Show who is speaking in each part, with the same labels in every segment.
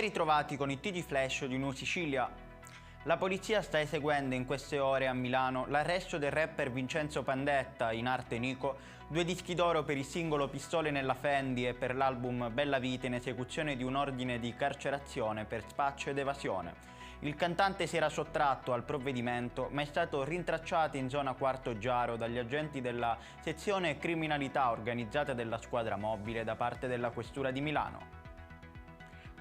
Speaker 1: Ben ritrovati con i TG Flash di New Sicilia. La polizia sta eseguendo in queste ore a Milano l'arresto del rapper Vincenzo Pandetta, in arte Nico, 2 dischi d'oro per il singolo Pistole nella Fendi e per l'album Bella Vita in esecuzione di un ordine di carcerazione per spaccio ed evasione. Il cantante si era sottratto al provvedimento, ma è stato rintracciato in zona Quarto Giaro dagli agenti della sezione criminalità organizzata della squadra mobile da parte della Questura di Milano.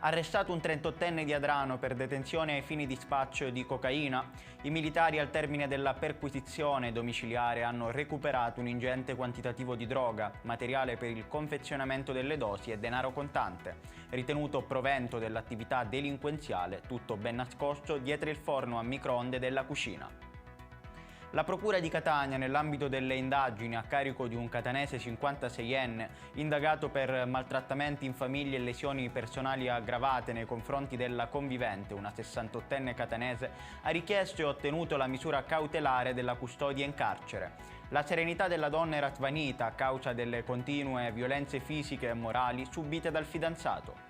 Speaker 1: Arrestato un 38enne di Adrano per detenzione ai fini di spaccio di cocaina, i militari al termine della perquisizione domiciliare hanno recuperato un ingente quantitativo di droga, materiale per il confezionamento delle dosi e denaro contante, ritenuto provento dell'attività delinquenziale, tutto ben nascosto dietro il forno a microonde della cucina. La Procura di Catania, nell'ambito delle indagini a carico di un catanese 56enne, indagato per maltrattamenti in famiglia e lesioni personali aggravate nei confronti della convivente, una 68enne catanese, ha richiesto e ottenuto la misura cautelare della custodia in carcere. La serenità della donna era svanita a causa delle continue violenze fisiche e morali subite dal fidanzato.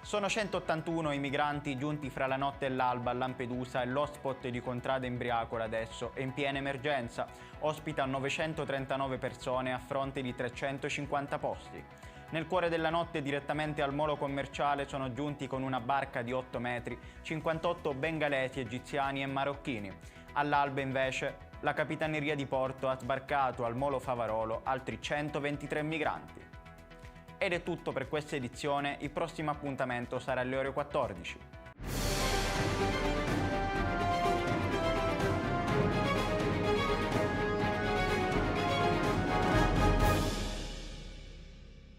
Speaker 1: Sono 181 i migranti giunti fra la notte e l'alba a Lampedusa e l'hotspot di Contrada Imbriacola adesso è in piena emergenza, ospita 939 persone a fronte di 350 posti. Nel cuore della notte direttamente al molo commerciale sono giunti con una barca di 8 metri 58 bengalesi, egiziani e marocchini. All'alba invece la Capitaneria di Porto ha sbarcato al molo Favarolo altri 123 migranti. Ed è tutto per questa edizione, il prossimo appuntamento sarà alle ore 14.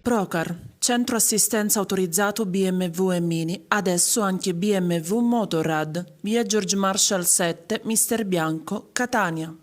Speaker 2: Procar, centro assistenza autorizzato BMW e Mini, adesso anche BMW Motorrad, via George Marshall 7, Mister Bianco, Catania.